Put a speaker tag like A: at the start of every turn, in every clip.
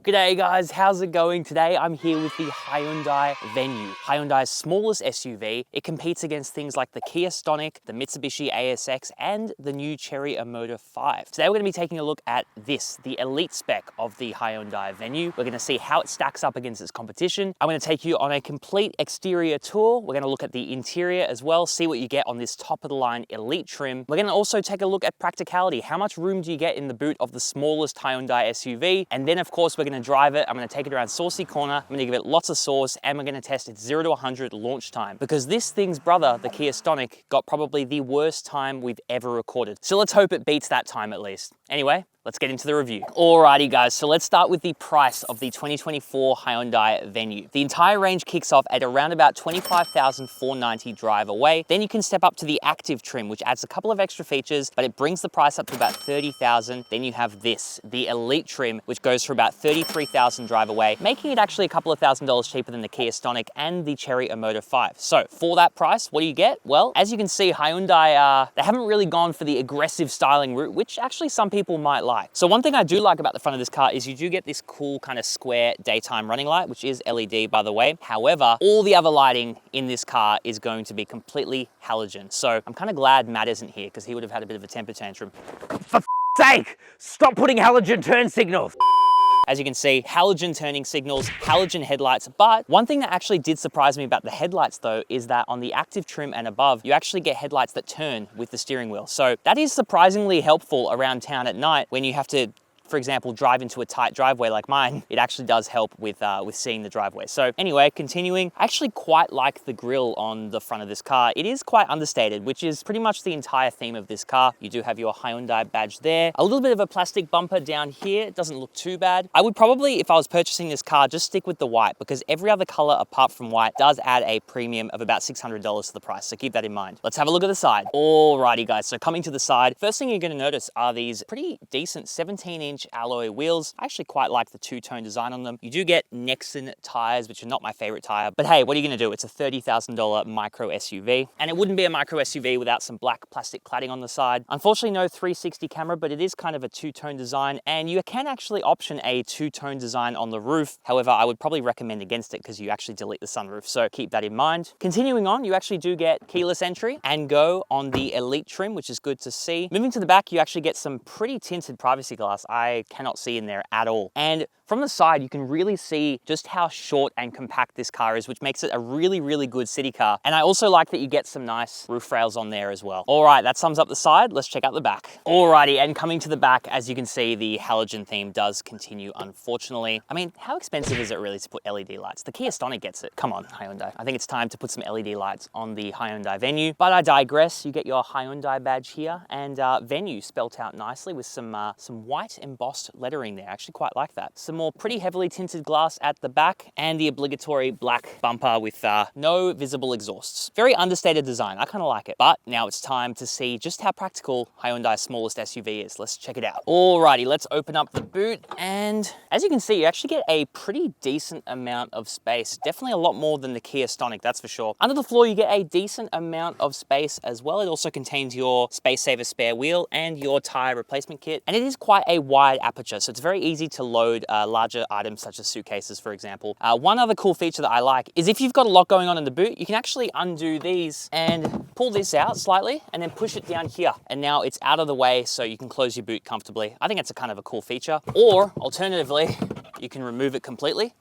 A: G'day guys, how's it going? Today I'm here with the Hyundai Venue, Hyundai's smallest SUV. It competes against things like the Kia Stonic, the Mitsubishi ASX, and the new Chery Omoda 5. Today we're going to be taking a look at this, the elite spec of the Hyundai Venue. We're going to see how it stacks up against its competition. I'm going to take you on a complete exterior tour. We're going to look at the interior as well, see what you get on this top of the line elite trim. We're going to also take a look at practicality. How much room do you get in the boot of the smallest Hyundai SUV? And then of course we're going to drive it. I'm going to take it around Saucy Corner. I'm going to give it lots of sauce, and we're going to test its 0 to 100 launch time, because this thing's brother, the Kia Stonic, got probably the worst time we've ever recorded. So let's hope it beats that time at least. Anyway, let's get into the review. Alrighty guys, so let's start with the price of the 2024 Hyundai Venue. The entire range kicks off at around about $25,490 drive away. Then you can step up to the active trim, which adds a couple of extra features, but it brings the price up to about $30,000. Then you have this, the elite trim, which goes for about $33,000 drive away, making it actually a couple of $1,000s cheaper than the Kia Stonic and the Chery Omoda 5. So for that price, what do you get? Well, as you can see, Hyundai, they haven't really gone for the aggressive styling route, which actually some people might like. So one thing I do like about the front of this car is you do get this cool kind of square daytime running light, which is LED by the way. However, all the other lighting in this car is going to be completely halogen. So I'm kind of glad Matt isn't here, because he would have had a bit of a temper tantrum.
B: For sake, stop putting halogen turn signals.
A: As you can see, halogen turning signals, halogen headlights. But one thing that actually did surprise me about the headlights though, is that on the active trim and above, you actually get headlights that turn with the steering wheel. So that is surprisingly helpful around town at night when you have to, for example, drive into a tight driveway like mine. It actually does help with seeing the driveway. So anyway, continuing, I actually quite like the grille on the front of this car. It is quite understated, which is pretty much the entire theme of this car. You do have your Hyundai badge there. A little bit of a plastic bumper down here. It doesn't look too bad. I would probably, if I was purchasing this car, just stick with the white, because every other color apart from white does add a premium of about $600 to the price. So keep that in mind. Let's have a look at the side. Alrighty guys, so coming to the side, first thing you're gonna notice are these pretty decent 17-inch alloy wheels. I actually quite like the two-tone design on them. You do get Nexon tires, which are not my favorite tire, but hey, what are you gonna do? It's a $30,000 micro SUV, and it wouldn't be a micro SUV without some black plastic cladding on the side. Unfortunately, no 360 camera, but it is kind of a two-tone design, and you can actually option a two-tone design on the roof. However, I would probably recommend against it because you actually delete the sunroof, so keep that in mind. Continuing on, you actually do get keyless entry and go on the elite trim, which is good to see. Moving to the back, you actually get some pretty tinted privacy glass. I cannot see in there at all. And from the side, you can really see just how short and compact this car is, which makes it a really, really good city car. And I also like that you get some nice roof rails on there as well. All right, that sums up the side. Let's check out the back. Alrighty, and coming to the back, as you can see, the halogen theme does continue, unfortunately. I mean, how expensive is it really to put LED lights? The Kia Stonic gets it. Come on, Hyundai. I think it's time to put some LED lights on the Hyundai Venue. But I digress. You get your Hyundai badge here, and Venue spelt out nicely with some white embossed lettering there. I actually quite like that. Some more pretty heavily tinted glass at the back, and the obligatory black bumper with no visible exhausts. Very understated design. I kind of like it. But now it's time to see just how practical Hyundai's smallest SUV is. Let's check it out. Alrighty, let's open up the boot, and as you can see, you actually get a pretty decent amount of space. Definitely a lot more than the Kia Stonic, that's for sure. Under the floor, you get a decent amount of space as well. It also contains your space saver spare wheel and your tire replacement kit, and it is quite a wide aperture, so it's very easy to load larger items such as suitcases, for example. One other cool feature that I like is if you've got a lot going on in the boot, you can actually undo these and pull this out slightly and then push it down here. And now it's out of the way so you can close your boot comfortably. I think it's a kind of a cool feature. Or alternatively, you can remove it completely,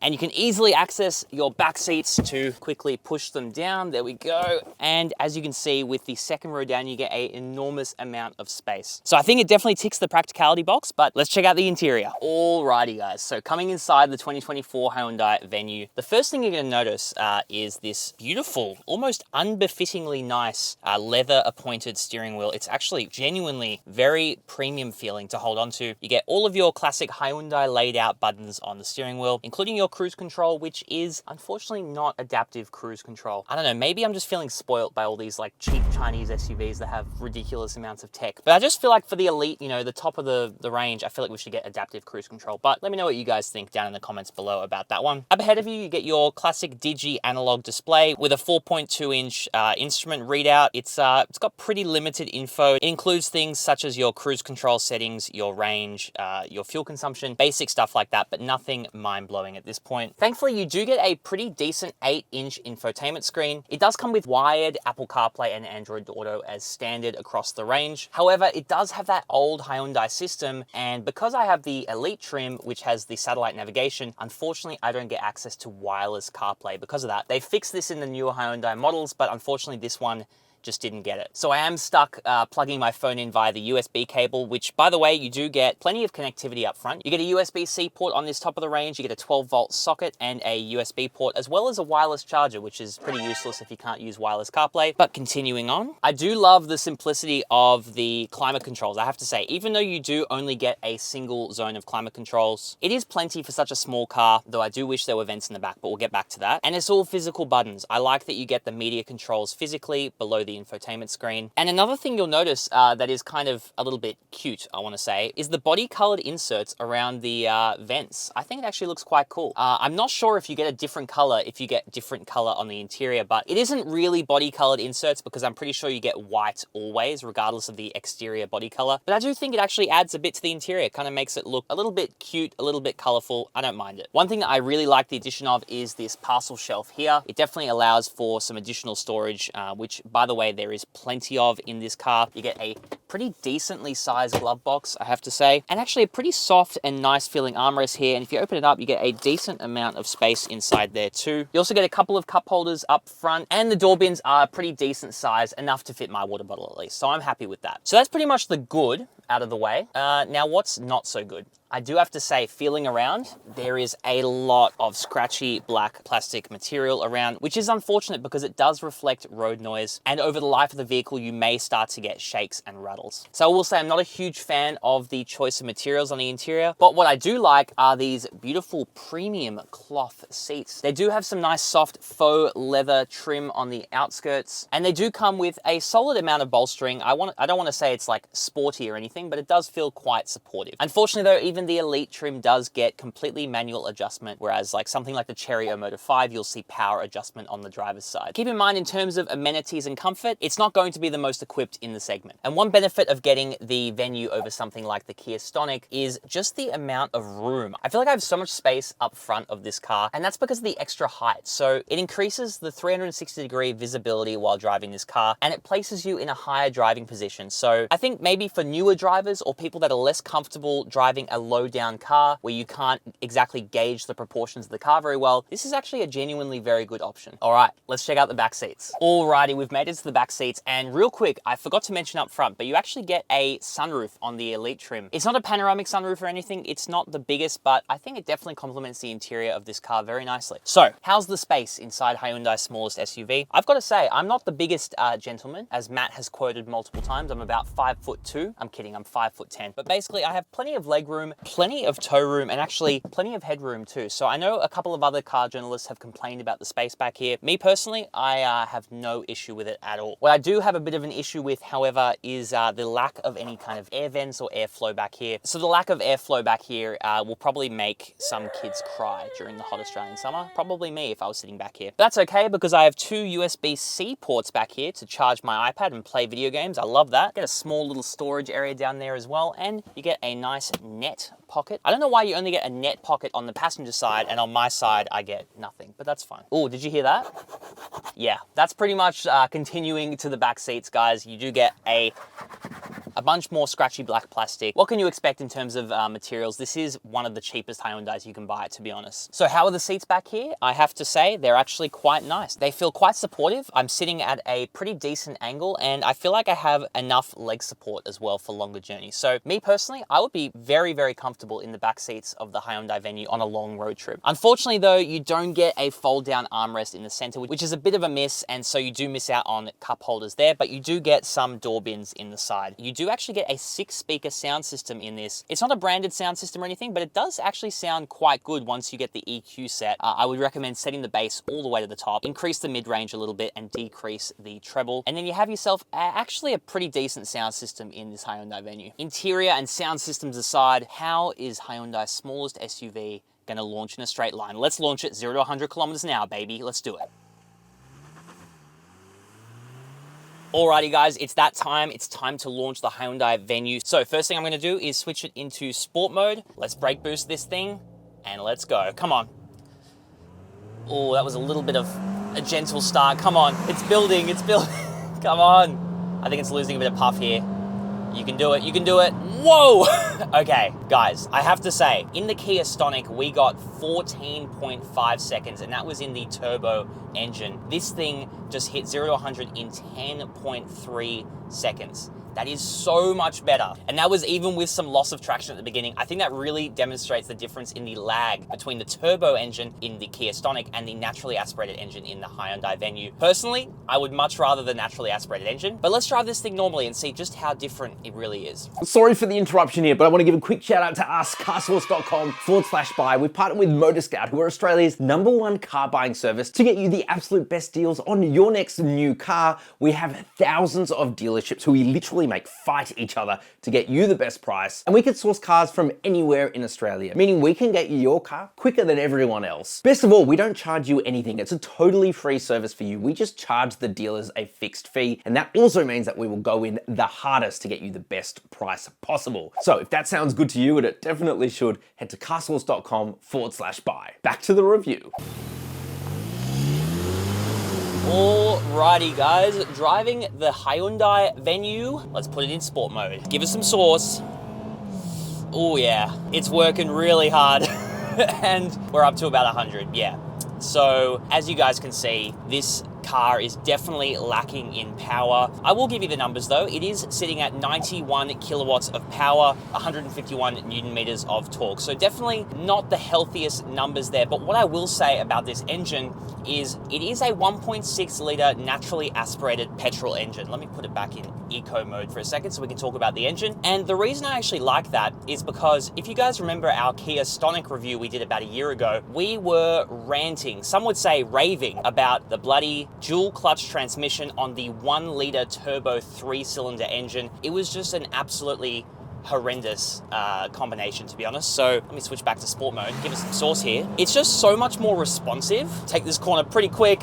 A: and you can easily access your back seats to quickly push them down. There we go. And as you can see, with the second row down, you get an enormous amount of space. So I think it definitely ticks the practicality box, but let's check out the interior. Alrighty guys, so coming inside the 2024 Hyundai Venue, the first thing you're gonna notice is this beautiful, almost unbefittingly nice leather appointed steering wheel. It's actually genuinely very premium feeling to hold on to. You get all of your classic Hyundai laid out buttons on the steering wheel, including your cruise control, which is unfortunately not adaptive cruise control. I don't know, maybe I'm just feeling spoiled by all these like cheap Chinese SUVs that have ridiculous amounts of tech. But I just feel like for the elite, you know, the top of the range, I feel like we should get adaptive cruise control. But let me know what you guys think down in the comments below about that one. Up ahead of you, you get your classic Digi analog display with a 4.2-inch instrument readout. It's got pretty limited info. It includes things such as your cruise control settings, your range, your fuel consumption, basic stuff like that, but nothing mind-blowing at this point. Thankfully, you do get a pretty decent 8-inch infotainment screen. It does come with wired Apple CarPlay and Android Auto as standard across the range. However, it does have that old Hyundai system, and because I have the Elite trim, which has the satellite navigation, unfortunately, I don't get access to wireless CarPlay because of that. They fixed this in the newer Hyundai models, but unfortunately, this one just didn't get it. So I am stuck plugging my phone in via the USB cable, which by the way, you do get plenty of connectivity up front. You get a USB-C port on this top of the range, you get a 12-volt socket and a USB port, as well as a wireless charger, which is pretty useless if you can't use wireless CarPlay. But continuing on, I do love the simplicity of the climate controls. I have to say, even though you do only get a single zone of climate controls, it is plenty for such a small car, though I do wish there were vents in the back, but we'll get back to that. And it's all physical buttons. I like that you get the media controls physically below the infotainment screen. And another thing you'll notice that is kind of a little bit cute, I want to say, is the body colored inserts around the vents. I think it actually looks quite cool. I'm not sure if you get a different color if you get different color on the interior, but it isn't really body colored inserts because I'm pretty sure you get white always, regardless of the exterior body color. But I do think it actually adds a bit to the interior, kind of makes it look a little bit cute, a little bit colorful. I don't mind it. One thing that I really like the addition of is this parcel shelf here. It definitely allows for some additional storage, which by the way, there is plenty of in this car. You get a pretty decently sized glove box, I have to say, and actually a pretty soft and nice feeling armrest here. And if you open it up, you get a decent amount of space inside there too. You also get a couple of cup holders up front, and the door bins are pretty decent size, enough to fit my water bottle at least. So I'm happy with that. So that's pretty much the good out of the way. Now what's not so good? I do have to say, feeling around, there is a lot of scratchy black plastic material around, which is unfortunate because it does reflect road noise, and over the life of the vehicle, you may start to get shakes and rattles. So I will say I'm not a huge fan of the choice of materials on the interior, but what I do like are these beautiful premium cloth seats. They do have some nice soft faux leather trim on the outskirts, and they do come with a solid amount of bolstering. I don't want to say it's like sporty or anything, but it does feel quite supportive. Unfortunately though, even the Elite trim does get completely manual adjustment, whereas like something like the Chery Omoda 5, you'll see power adjustment on the driver's side. Keep in mind, in terms of amenities and comfort, it's not going to be the most equipped in the segment. And one benefit of getting the Venue over something like the Kia Stonic is just the amount of room. I feel like I have so much space up front of this car, and that's because of the extra height. So it increases the 360-degree visibility while driving this car, and it places you in a higher driving position. So I think maybe for newer drivers or people that are less comfortable driving a low down car where you can't exactly gauge the proportions of the car very well, this is actually a genuinely very good option. All right, let's check out the back seats. Alrighty, we've made it to the back seats, and real quick, I forgot to mention up front, but you actually get a sunroof on the Elite trim. It's not a panoramic sunroof or anything, it's not the biggest, but I think it definitely complements the interior of this car very nicely. So, how's the space inside Hyundai's smallest SUV? I've got to say, I'm not the biggest gentleman, as Matt has quoted multiple times. I'm about 5'2". I'm kidding, I'm 5'10". But basically, I have plenty of legroom, plenty of toe room, and actually plenty of headroom too. So I know a couple of other car journalists have complained about the space back here. Me personally, I have no issue with it at all. What I do have a bit of an issue with, however, is the lack of any kind of air vents or airflow back here. So the lack of airflow back here will probably make some kids cry during the hot Australian summer. Probably me if I was sitting back here. But that's okay because I have two USB-C ports back here to charge my iPad and play video games. I love that. Get a small little storage area down there as well, and you get a nice net pocket. I don't know why you only get a net pocket on the passenger side, and on my side I get nothing, but that's fine. Oh, did you hear that? Yeah, that's pretty much continuing to the back seats, guys. You do get a bunch more scratchy black plastic. What can you expect in terms of materials? This is one of the cheapest Hyundais you can buy, to be honest. So how are the seats back here? I have to say, they're actually quite nice. They feel quite supportive. I'm sitting at a pretty decent angle, and I feel like I have enough leg support as well for longer journeys. So me personally, I would be very, very comfortable in the back seats of the Hyundai Venue on a long road trip. Unfortunately though, you don't get a fold down armrest in the center, which is a bit of a miss, and so you do miss out on cup holders there, but you do get some door bins in the side. You do do actually get a 6-speaker sound system in this. It's not a branded sound system or anything, but it does actually sound quite good once you get the EQ set. I would recommend setting the bass all the way to the top, increase the mid-range a little bit, and decrease the treble. And then you have yourself actually a pretty decent sound system in this Hyundai Venue. Interior and sound systems aside, how is Hyundai's smallest SUV gonna launch in a straight line? Let's launch it 0 to 100 kilometers an hour, baby. Let's do it. Alrighty guys, it's that time. It's time to launch the Hyundai Venue. So first thing I'm gonna do is switch it into sport mode. Let's brake boost this thing and let's go. Come on. Oh, that was a little bit of a gentle start. Come on, it's building, it's building. Come on. I think it's losing a bit of puff here. You can do it, you can do it. Whoa! Okay, guys, I have to say, in the Kia Stonic, we got 14.5 seconds, and that was in the turbo engine. This thing just hit 0 to 100 in 10.3 seconds. That is so much better. And that was even with some loss of traction at the beginning. I think that really demonstrates the difference in the lag between the turbo engine in the Kia Stonic and the naturally aspirated engine in the Hyundai Venue. Personally, I would much rather the naturally aspirated engine, but let's drive this thing normally and see just how different it really is.
B: Sorry for the interruption here, but I want to give a quick shout out to us, CarSauce.com/buy. We've partnered with Motor Scout, who are Australia's #1 car buying service, to get you the absolute best deals on your next new car. We have thousands of dealerships who we literally make fight each other to get you the best price. And we can source cars from anywhere in Australia, meaning we can get you your car quicker than everyone else. Best of all, we don't charge you anything. It's a totally free service for you. We just charge the dealers a fixed fee. And that also means that we will go in the hardest to get you the best price possible. So if that sounds good to you, and it definitely should, head to CarSauce.com/buy. Back to the review.
A: Alrighty guys, driving the Hyundai Venue. Let's put it in sport mode. Give us some sauce. Oh yeah, it's working really hard. And we're up to about 100, yeah. So as you guys can see, this car is definitely lacking in power. I will give you the numbers though. It is sitting at 91 kilowatts of power, 151 Newton meters of torque. So definitely not the healthiest numbers there. But what I will say about this engine is it is a 1.6 liter naturally aspirated petrol engine. Let me put it back in eco mode for a second so we can talk about the engine. And the reason I actually like that is because if you guys remember our Kia Stonic review we did about a year ago, we were ranting, some would say raving, about the bloody dual clutch transmission on the 1 liter turbo 3-cylinder engine. It was just an absolutely horrendous combination, to be honest. So let me switch back to sport mode, give us some sauce here. It's just so much more responsive. Take this corner pretty quick.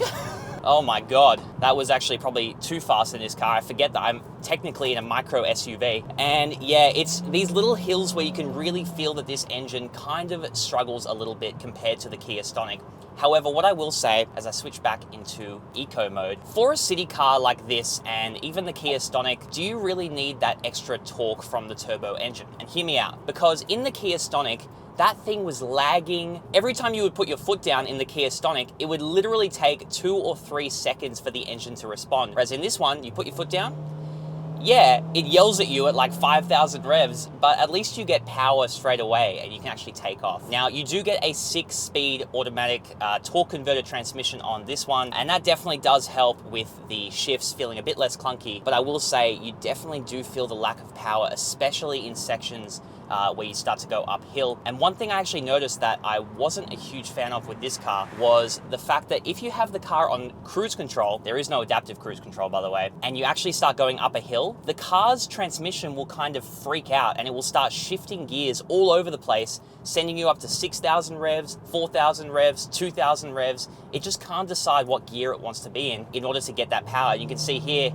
A: Oh my God, that was actually probably too fast in this car. I forget that I'm technically in a micro SUV. And yeah, it's these little hills where you can really feel that this engine kind of struggles a little bit compared to the Kia Stonic. However, what I will say as I switch back into eco mode, for a city car like this and even the Kia Stonic, do you really need that extra torque from the turbo engine? And hear me out, because in the Kia Stonic, that thing was lagging. Every time you would put your foot down in the Kia Stonic, it would literally take 2 or 3 seconds for the engine to respond. Whereas in this one, you put your foot down, yeah, it yells at you at like 5,000 revs, but at least you get power straight away and you can actually take off. Now, you do get a 6-speed automatic torque converter transmission on this one, and that definitely does help with the shifts feeling a bit less clunky, but I will say you definitely do feel the lack of power, especially in sections where you start to go uphill. And one thing I actually noticed that I wasn't a huge fan of with this car was the fact that if you have the car on cruise control, there is no adaptive cruise control, by the way, and you actually start going up a hill, the car's transmission will kind of freak out and it will start shifting gears all over the place, sending you up to 6,000 revs, 4,000 revs, 2,000 revs. It just can't decide what gear it wants to be in order to get that power. You can see here,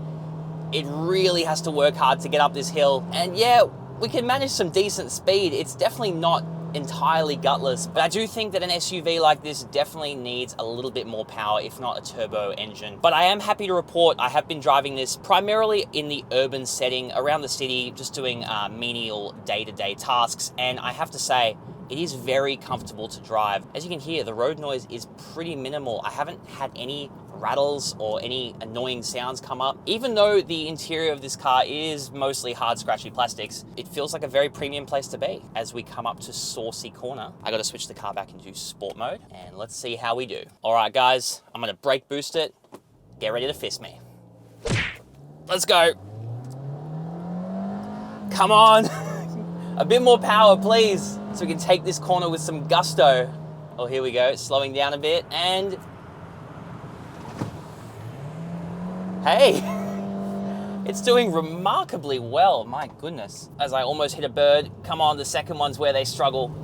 A: it really has to work hard to get up this hill. And yeah, we can manage some decent speed. It's definitely not entirely gutless, but I do think that an SUV like this definitely needs a little bit more power, if not a turbo engine. But I am happy to report I have been driving this primarily in the urban setting around the city, just doing menial day-to-day tasks, and I have to say, it is very comfortable to drive. As you can hear, the road noise is pretty minimal. I haven't had any rattles or any annoying sounds come up. Even though the interior of this car is mostly hard, scratchy plastics, it feels like a very premium place to be. As we come up to Saucy Corner, I gotta switch the car back into sport mode, and let's see how we do. All right, guys, I'm gonna brake boost it. Get ready to fist me. Let's go. Come on. A bit more power, please. So we can take this corner with some gusto. Oh, here we go, slowing down a bit, and hey, it's doing remarkably well, my goodness. As I almost hit a bird, come on, the second one's where they struggle.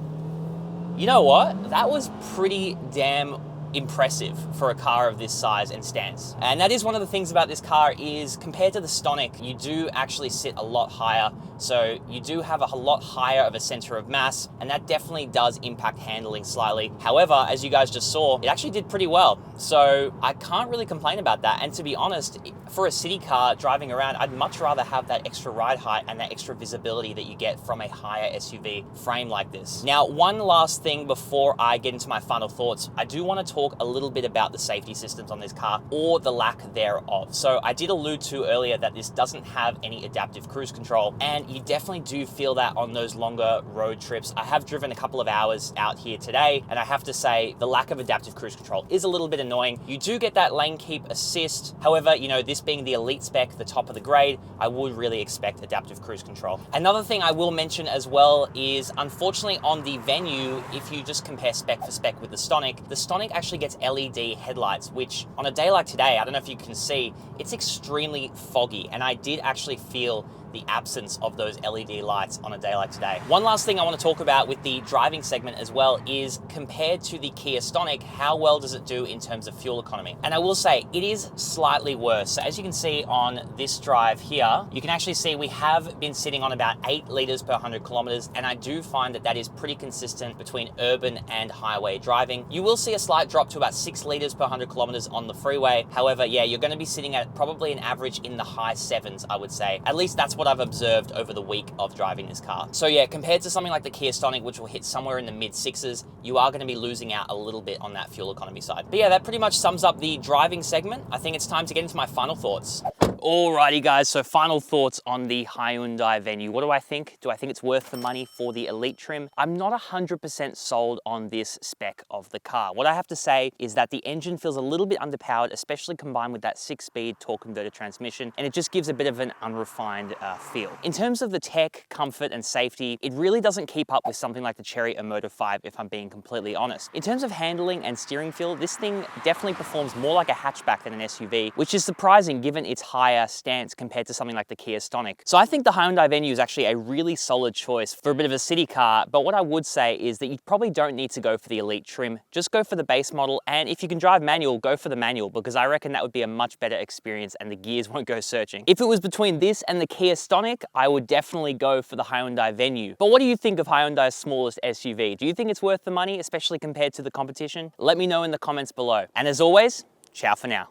A: You know what? That was pretty damn impressive for a car of this size and stance. And that is one of the things about this car is compared to the Stonic, you do actually sit a lot higher. So you do have a lot higher of a center of mass, and that definitely does impact handling slightly. However, as you guys just saw, it actually did pretty well. So I can't really complain about that. And to be honest, for a city car driving around, I'd much rather have that extra ride height and that extra visibility that you get from a higher SUV frame like this. Now, one last thing before I get into my final thoughts, I do want to talk a little bit about the safety systems on this car, or the lack thereof. So I did allude to earlier that this doesn't have any adaptive cruise control, and you definitely do feel that on those longer road trips. I have driven a couple of hours out here today, and I have to say the lack of adaptive cruise control is a little bit annoying. You do get that lane keep assist. However, you know, this being the elite spec, the top of the grade, I would really expect adaptive cruise control. Another thing I will mention as well is, unfortunately on the Venue, if you just compare spec for spec with the Stonic actually gets LED headlights, which on a day like today, I don't know if you can see, it's extremely foggy, and I did actually feel the absence of those LED lights on a day like today. One last thing I want to talk about with the driving segment as well is, compared to the Kia Stonic, how well does it do in terms of fuel economy? And I will say it is slightly worse. So as you can see on this drive here, you can actually see we have been sitting on about 8 liters per 100 kilometers, and I do find that that is pretty consistent between urban and highway driving. You will see a slight drop to about 6 liters per 100 kilometers on the freeway. However, yeah, you're going to be sitting at probably an average in the high 7s, I would say. At least that's what I've observed over the week of driving this car. So yeah, compared to something like the Kia Stonic, which will hit somewhere in the mid 6s, you are going to be losing out a little bit on that fuel economy side. But yeah, that pretty much sums up the driving segment. I think it's time to get into my final thoughts. Alrighty guys, so final thoughts on the Hyundai Venue. What do I think? Do I think it's worth the money for the elite trim? I'm not 100% sold on this spec of the car. What I have to say is that the engine feels a little bit underpowered, especially combined with that 6-speed torque converter transmission, and it just gives a bit of an unrefined feel. In terms of the tech, comfort, and safety, it really doesn't keep up with something like the Chery Omoda 5, if I'm being completely honest. In terms of handling and steering feel, this thing definitely performs more like a hatchback than an SUV, which is surprising given its higher stance compared to something like the Kia Stonic. So I think the Hyundai Venue is actually a really solid choice for a bit of a city car, but what I would say is that you probably don't need to go for the elite trim. Just go for the base model, and if you can drive manual, go for the manual, because I reckon that would be a much better experience and the gears won't go searching. If it was between this and the Kia Stonic, I would definitely go for the Hyundai Venue. But what do you think of Hyundai's smallest SUV? Do you think it's worth the money, especially compared to the competition? Let me know in the comments below. And as always, ciao for now.